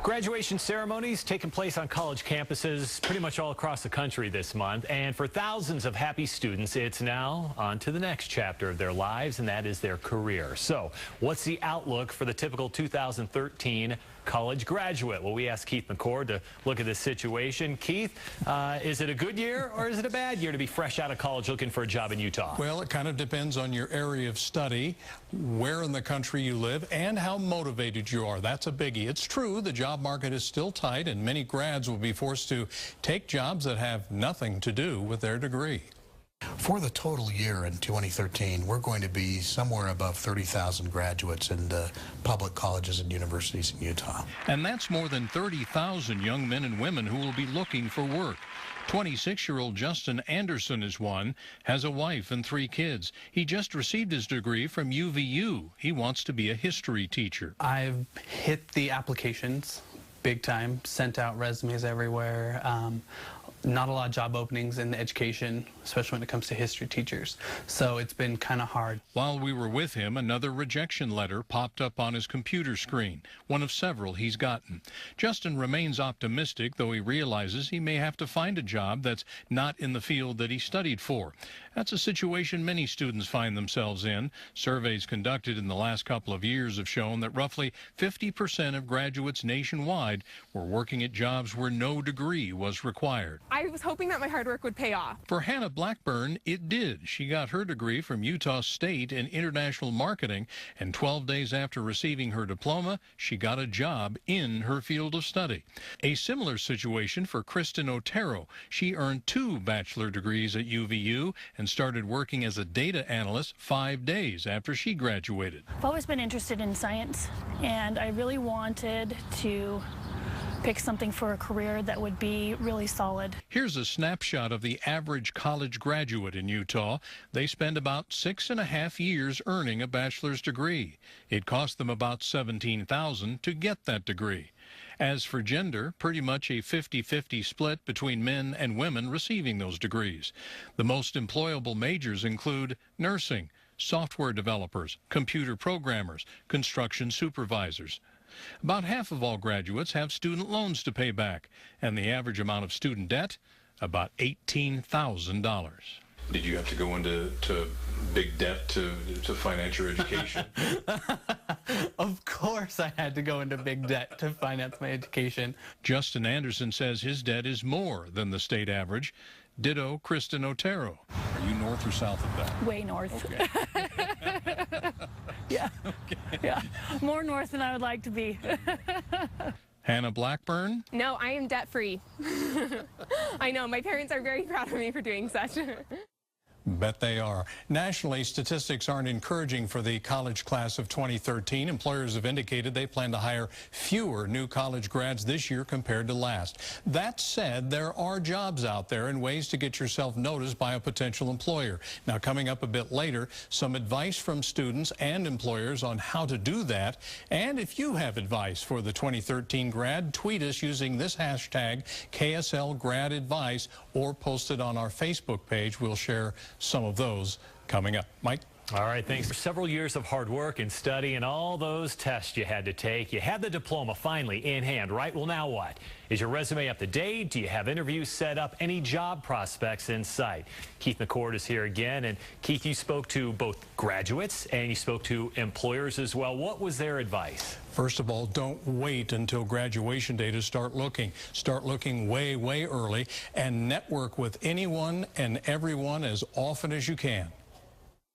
Graduation ceremonies taking place on college campuses pretty much all across the country this month. And for thousands of happy students, it's now on to the next chapter of their lives, and that is their career. So what's the outlook for the typical 2013 college graduate? Well, we asked Keith McCord to look at this situation. Keith, is it a good year or is it a bad year to be fresh out of college looking for a job in Utah? Well, it kind of depends on your area of study, where in the country you live, and how motivated you are. That's a biggie. It's true, the job market is still tight, and many grads will be forced to take jobs that have nothing to do with their degree. For the total year in 2013, we're going to be somewhere above 30,000 graduates in the public colleges and universities in Utah. And that's more than 30,000 young men and women who will be looking for work. 26-year-old Justin Anderson is one, has a wife and 3 kids. He just received his degree from UVU. He wants to be a history teacher. I've hit the applications big time, sent out resumes everywhere. Not a lot of job openings in education, especially when it comes to history teachers. So it's been kind of hard. While we were with him, another rejection letter popped up on his computer screen, one of several he's gotten. Justin remains optimistic, though he realizes he may have to find a job that's not in the field that he studied for. That's a situation many students find themselves in. Surveys conducted in the last couple of years have shown that roughly 50% of graduates nationwide were working at jobs where no degree was required. I was hoping that my hard work would pay off. For Hannah Blackburn, it did. She got her degree from Utah State in international marketing, and 12 days after receiving her diploma, she got a job in her field of study. A similar situation for Kristen Otero. She earned 2 bachelor degrees at UVU and started working as a data analyst 5 days after she graduated. I've always been interested in science, and I really wanted to pick something for a career that would be really solid. Here's a snapshot of the average college graduate in Utah. They spend about 6.5 years earning a bachelor's degree. It cost them about $17,000 to get that degree. As for gender, pretty much a 50-50 split between men and women receiving those degrees. The most employable majors include nursing, software developers, computer programmers, construction supervisors. About half of all graduates have student loans to pay back, and the average amount of student debt, about $18,000. Did you have to go into big debt to finance your education? Of course I had to go into big debt to finance my education. Justin Anderson says his debt is more than the state average. Ditto Kristen Otero. Are you north or south of that? Way north. Okay. Yeah. Okay. Yeah. More north than I would like to be. Hannah Blackburn? No, I am debt-free. I know, my parents are very proud of me for doing such. Bet they are. Nationally, statistics aren't encouraging for the college class of 2013. Employers have indicated they plan to hire fewer new college grads this year compared to last. That said, there are jobs out there and ways to get yourself noticed by a potential employer. Now, coming up a bit later, some advice from students and employers on how to do that. And if you have advice for the 2013 grad, tweet us using this hashtag KSLGradAdvice or post it on our Facebook page. We'll share some of those coming up. Mike? All right, thanks for several years of hard work and study and all those tests you had to take. You had the diploma finally in hand, right? Well, now what? Is your resume up to date? Do you have interviews set up? Any job prospects in sight? Keith McCord is here again. And Keith, you spoke to both graduates and you spoke to employers as well. What was their advice? First of all, don't wait until graduation day to start looking. Start looking way, way early and network with anyone and everyone as often as you can.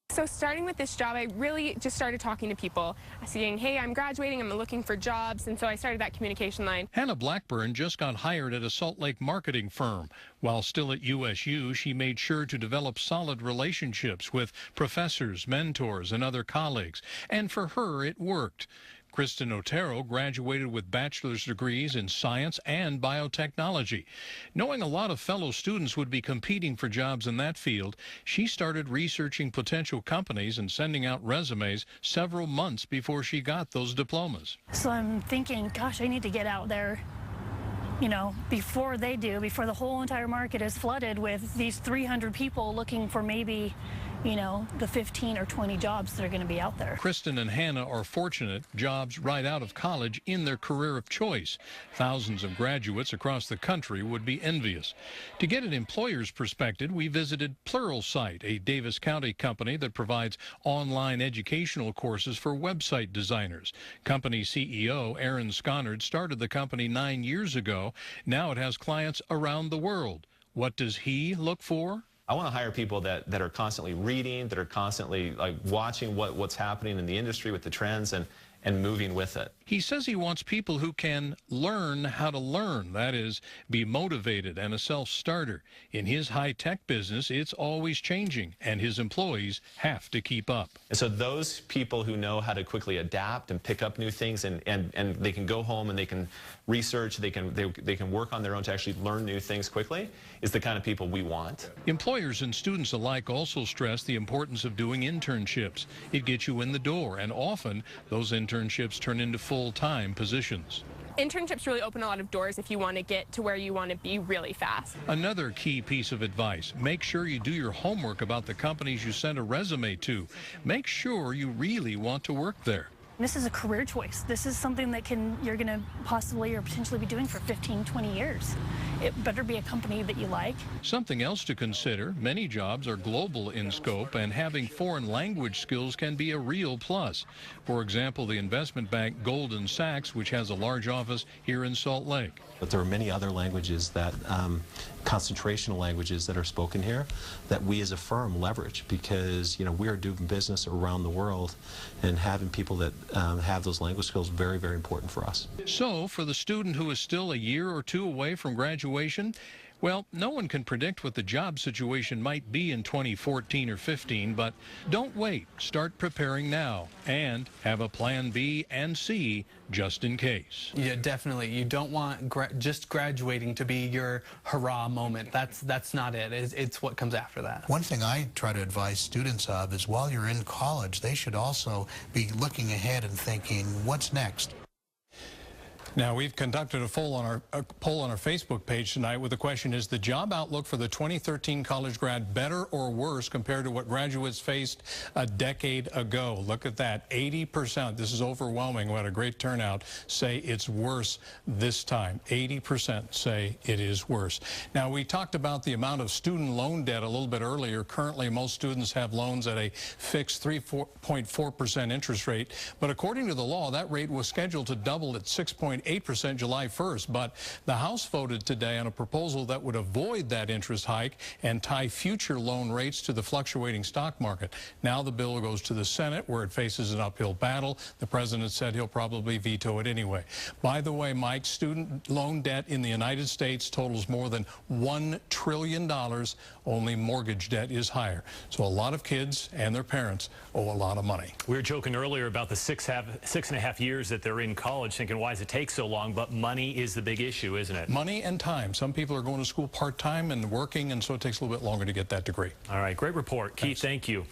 So starting with this job, I really just started talking to people, saying, hey, I'm graduating, I'm looking for jobs, and so I started that communication line. Hannah Blackburn just got hired at a Salt Lake marketing firm. While still at USU, she made sure to develop solid relationships with professors, mentors, and other colleagues. And for her, it worked. Kristen Otero graduated with bachelor's degrees in science and biotechnology. Knowing a lot of fellow students would be competing for jobs in that field, she started researching potential companies and sending out resumes several months before she got those diplomas. So I'm thinking, gosh, I need to get out there, you know, before they do, before the whole entire market is flooded with these 300 people looking for maybe you know, the 15 or 20 jobs that are going to be out there. Kristen and Hannah are fortunate, jobs right out of college in their career of choice. Thousands of graduates across the country would be envious. To get an employer's perspective, we visited Pluralsight, a Davis County company that provides online educational courses for website designers. Company CEO Aaron Skonnard started the company 9 years ago. Now it has clients around the world. What does he look for? I want to hire people that are constantly reading, that are constantly watching what's happening in the industry with the trends and moving with it. He says he wants people who can learn how to learn, that is, be motivated and a self-starter. In his high-tech business, it's always changing, and his employees have to keep up. And so those people who know how to quickly adapt and pick up new things and they can go home and they can research, they can work on their own to actually learn new things quickly is the kind of people we want. Employers and students alike also stress the importance of doing internships. It gets you in the door, and often those internships turn into full-time positions. Internships really open a lot of doors if you want to get to where you want to be really fast. Another key piece of advice, make sure you do your homework about the companies you send a resume to. Make sure you really want to work there. This is a career choice. This is something that you're going to possibly or potentially be doing for 15, 20 years. It better be a company that you like. Something else to consider, many jobs are global in scope, and having foreign language skills can be a real plus. For example, the investment bank Goldman Sachs, which has a large office here in Salt Lake. But there are many other languages that, concentrational languages that are spoken here that we as a firm leverage because, you know, we are doing business around the world, and having people that have those language skills is very, very important for us. So for the student who is still a year or two away from graduation, well, no one can predict what the job situation might be in 2014 or 15, but don't wait. Start preparing now and have a plan B and C just in case. Yeah, definitely. You don't want just graduating to be your hurrah moment. That's not it. It's what comes after that. One thing I try to advise students of is while you're in college, they should also be looking ahead and thinking, what's next? Now, we've conducted a poll on our Facebook page tonight with the question, is the job outlook for the 2013 college grad better or worse compared to what graduates faced a decade ago? Look at that, 80%, this is overwhelming, what a great turnout, say it's worse this time. 80% say it is worse. Now, we talked about the amount of student loan debt a little bit earlier. Currently, most students have loans at a fixed 3.4% interest rate, but according to the law, that rate was scheduled to double at 6.8% July 1st, but the House voted today on a proposal that would avoid that interest hike and tie future loan rates to the fluctuating stock market. Now the bill goes to the Senate, where it faces an uphill battle. The president said he'll probably veto it anyway. By the way, Mike, student loan debt in the United States totals more than $1 trillion. Only mortgage debt is higher. So a lot of kids and their parents owe a lot of money. We were joking earlier about the 6.5 years that they're in college, thinking, why does it take so long? But money is the big issue, isn't it? Money and time. Some people are going to school part-time and working, and so it takes a little bit longer to get that degree. All right, great report. Keith, thank you.